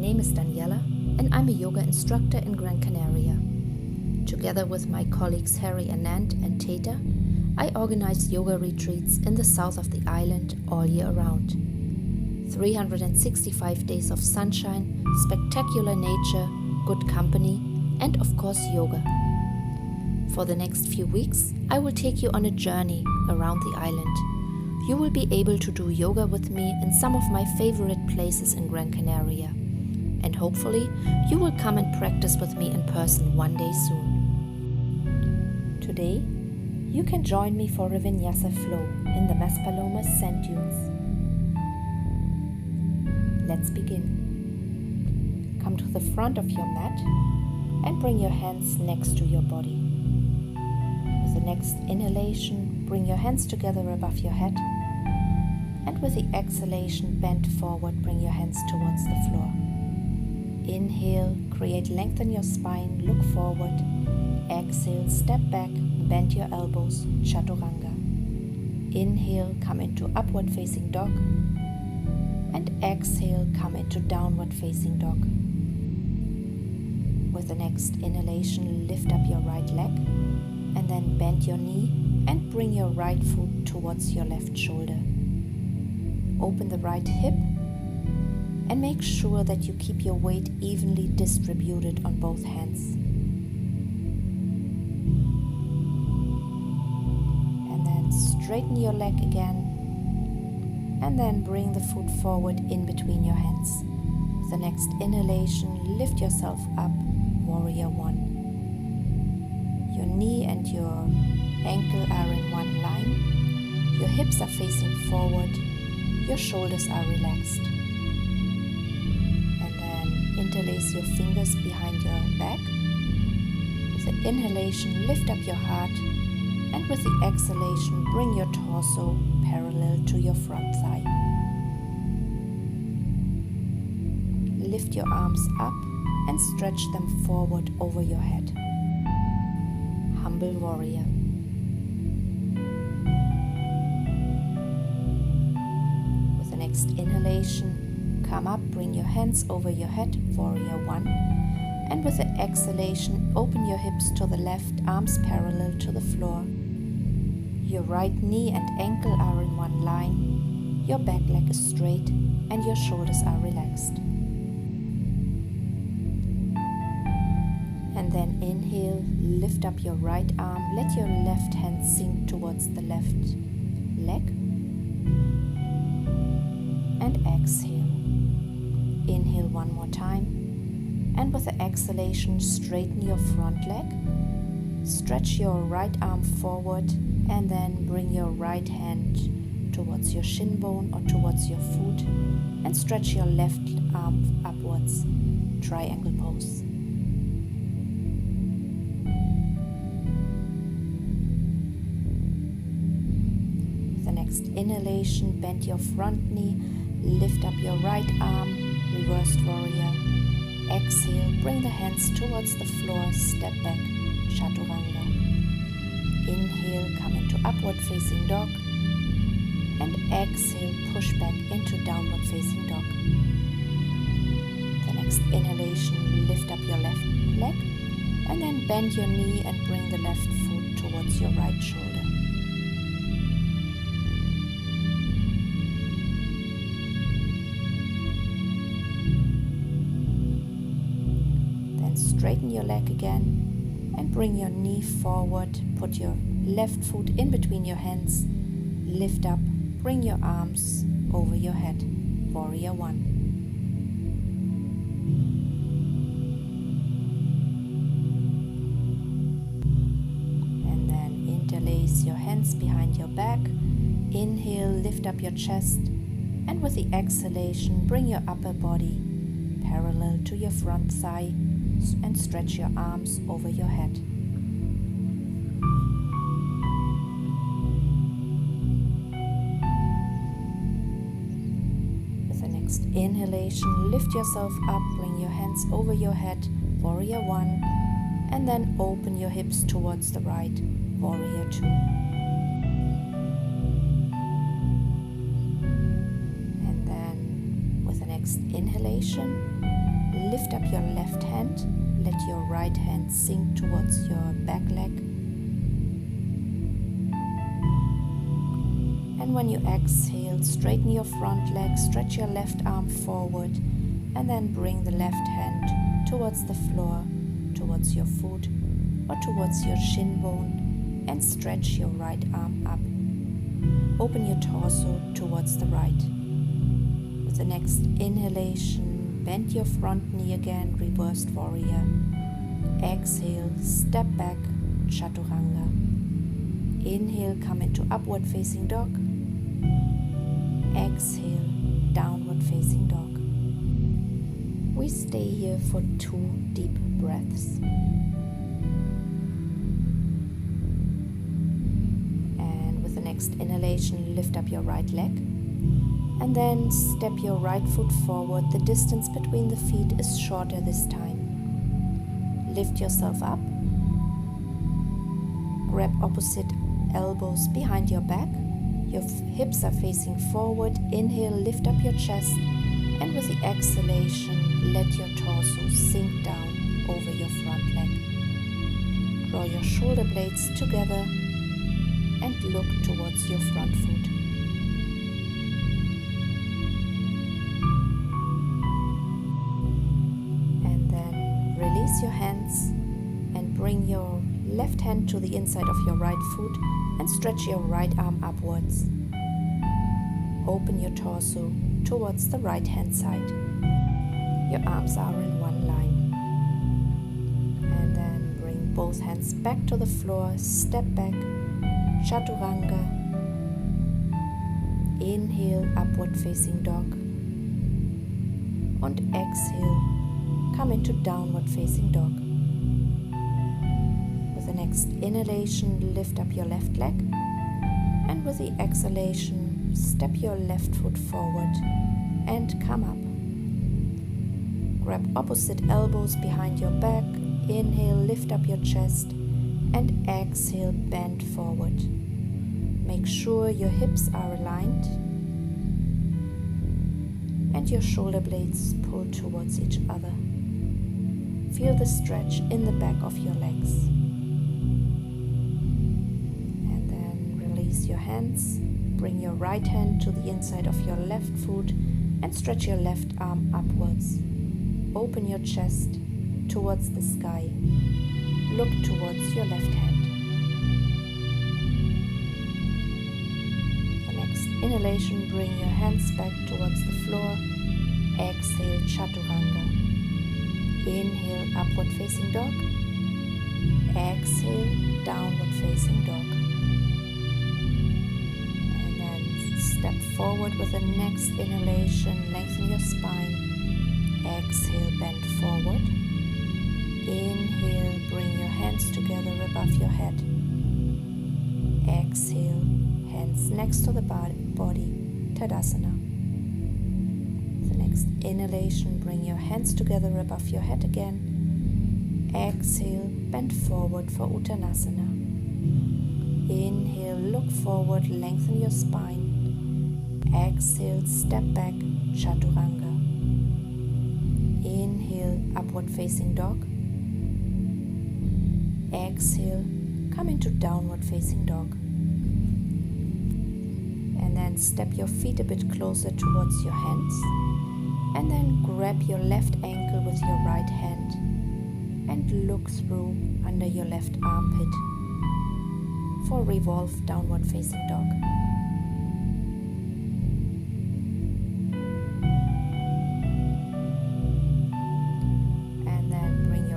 name is Daniela and I'm a yoga instructor in Gran Canaria. Together with my colleagues Harry Anand and Teta, I organize yoga retreats in the south of the island all year round. 365 days of sunshine, spectacular nature, good company, and of course yoga. For the next few weeks, I will take you on a journey around the island. You will be able to do yoga with me in some of my favorite places in Gran Canaria. And hopefully, you will come and practice with me in person one day soon. Today, you can join me for a Vinyasa Flow in the Maspalomas sand dunes. Let's begin. Come to the front of your mat and bring your hands next to your body. With the next inhalation, bring your hands together above your head. And with the exhalation, bend forward, bring your hands towards the floor. Inhale, create length in your spine, look forward. Exhale, step back, bend your elbows, chaturanga. Inhale, come into upward facing dog. And exhale, come into downward facing dog. With the next inhalation, lift up your right leg and then bend your knee and bring your right foot towards your left shoulder. Open the right hip and make sure that you keep your weight evenly distributed on both hands. And then straighten your leg again and then bring the foot forward in between your hands. With the next inhalation, lift yourself up, warrior one. Your knee and your ankle are in one line. Your hips are facing forward. Your shoulders are relaxed. And then interlace your fingers behind your back. With the inhalation, lift up your heart. And with the exhalation, bring your torso parallel to your front thigh. Lift your arms up and stretch them forward over your head. Humble warrior. With the next inhalation, come up, bring your hands over your head, warrior one. And with the exhalation, open your hips to the left, arms parallel to the floor. Your right knee and ankle are in one line. Your back leg is straight and your shoulders are relaxed. And then inhale, lift up your right arm, let your left hand sink towards the left leg. And exhale. Inhale one more time. And with the exhalation, straighten your front leg. Stretch your right arm forward and then bring your right hand towards your shin bone or towards your foot and stretch your left arm upwards. Triangle pose. Inhalation, bend your front knee, lift up your right arm, reversed warrior. Exhale, bring the hands towards the floor, step back, chaturanga. Inhale, come into upward facing dog. And exhale, push back into downward facing dog. The next inhalation, lift up your left leg. And then bend your knee and bring the left foot towards your right shoulder. Straighten your leg again and bring your knee forward. Put your left foot in between your hands. Lift up, bring your arms over your head. Warrior one. And then interlace your hands behind your back. Inhale, lift up your chest. And with the exhalation, bring your upper body parallel to your front thigh. And stretch your arms over your head. With the next inhalation, lift yourself up, bring your hands over your head, warrior one, and then open your hips towards the right, warrior two. And then with the next inhalation, lift up your left hand. Let your right hand sink towards your back leg. And when you exhale, straighten your front leg, stretch your left arm forward, and then bring the left hand towards the floor, towards your foot, or towards your shin bone, and stretch your right arm up. Open your torso towards the right. With the next inhalation, bend your front knee again, reversed warrior. Exhale, step back, chaturanga. Inhale, come into upward facing dog. Exhale, downward facing dog. We stay here for 2 deep breaths. And with the next inhalation, lift up your right leg. And then step your right foot forward. The distance between the feet is shorter this time. Lift yourself up. Grab opposite elbows behind your back. Your hips are facing forward. Inhale, lift up your chest. And with the exhalation, let your torso sink down over your front leg. Draw your shoulder blades together and look towards your front foot. And then release your hands and bring your left hand to the inside of your right foot and stretch your right arm upwards. Open your torso towards the right hand side. Your arms are in one line. And then bring both hands back to the floor, step back, chaturanga. Inhale, upward facing dog. And exhale, come into downward facing dog. With the next inhalation, lift up your left leg. And with the exhalation, step your left foot forward and come up. Grab opposite elbows behind your back. Inhale, lift up your chest, and exhale, bend forward. Make sure your hips are aligned and your shoulder blades pull towards each other. Feel the stretch in the back of your legs. And then release your hands. Bring your right hand to the inside of your left foot and stretch your left arm upwards. Open your chest towards the sky. Look towards your left hand. The next inhalation, bring your hands back towards the floor. Exhale, chaturanga. Inhale, upward facing dog. Exhale, downward facing dog. Step forward with the next inhalation, lengthen your spine. Exhale, bend forward. Inhale, bring your hands together above your head. Exhale, hands next to the body, Tadasana. The next inhalation, bring your hands together above your head again. Exhale, bend forward for Uttanasana. Inhale, look forward, lengthen your spine. Exhale, step back, chaturanga. Inhale, upward facing dog. Exhale, come into downward facing dog. And then step your feet a bit closer towards your hands. And then grab your left ankle with your right hand and look through under your left armpit for revolve downward facing dog.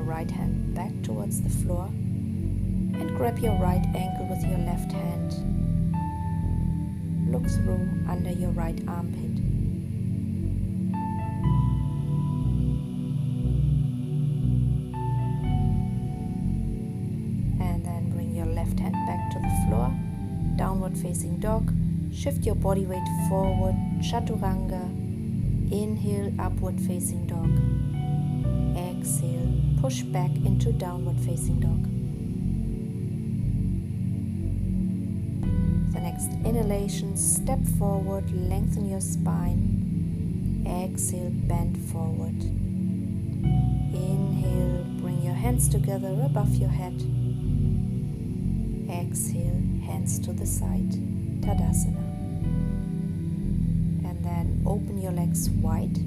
Right hand back towards the floor and grab your right ankle with your left hand. Look through under your right armpit. And then bring your left hand back to the floor, downward facing dog. Shift your body weight forward, chaturanga. Inhale, upward facing dog. Exhale, push back into downward facing dog. The next inhalation, step forward, lengthen your spine. Exhale, bend forward. hands together above your head. Exhale, hands to the side, Tadasana. And then open your legs wide.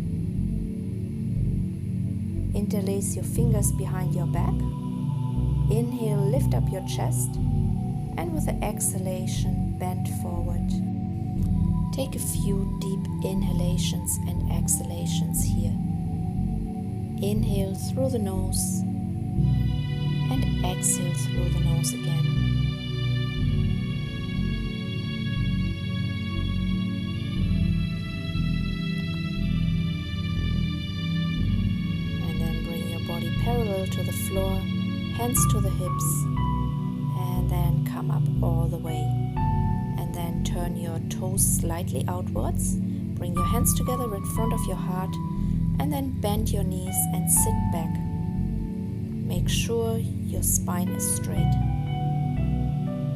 Interlace your fingers behind your back. Inhale, lift up your chest. And with the exhalation, bend forward. Take a few deep inhalations and exhalations here. Inhale through the nose and exhale through the nose again. And then bring your body parallel to the floor, hands to the hips, and then come up all the way. And then turn your toes slightly outwards. Bring your hands together in front of your heart, and then bend your knees and sit back. Make sure your spine is straight.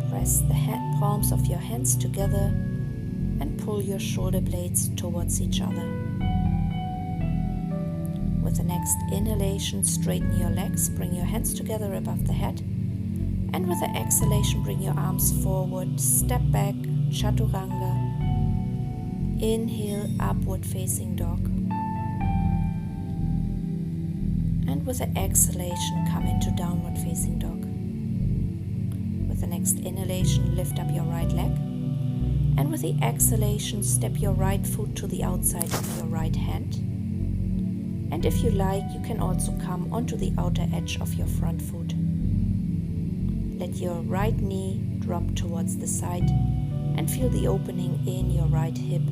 Press the palms of your hands together and pull your shoulder blades towards each other. With the next inhalation, straighten your legs, bring your hands together above the head. And with the exhalation, bring your arms forward, step back, Chaturanga. Inhale, upward facing dog. And with the exhalation, come into downward facing dog. With the next inhalation, lift up your right leg. And with the exhalation, step your right foot to the outside of your right hand. And if you like, you can also come onto the outer edge of your front foot. Let your right knee drop towards the side and feel the opening in your right hip.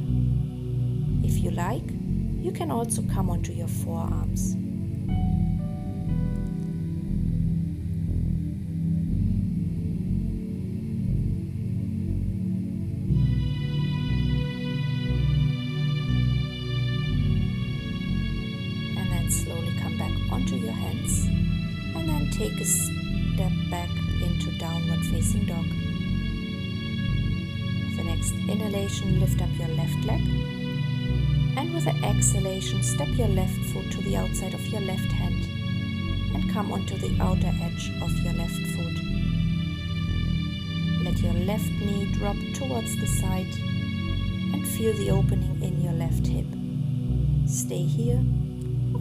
If you like, you can also come onto your forearms. And then slowly come back onto your hands, and then take a step back into downward facing dog. With the next inhalation, lift up your left leg. And with the exhalation, step your left foot to the outside of your left hand and come onto the outer edge of your left foot. Let your left knee drop towards the side and feel the opening in your left hip. Stay here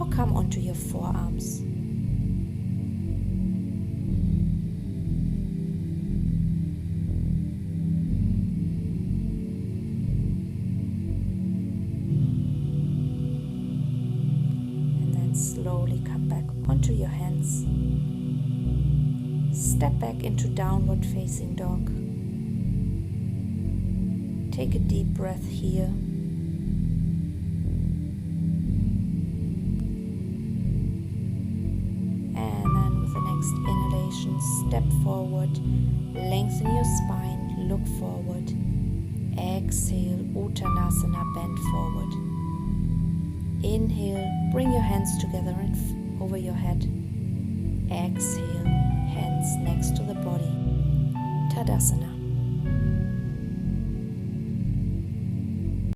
or come onto your forearms. Slowly come back onto your hands. Step back into downward facing dog. Take a deep breath here. And then with the next inhalation, step forward, lengthen your spine, look forward. Exhale, Uttanasana, bend forward. Inhale, bring your hands together and over your head. Exhale, hands next to the body. Tadasana.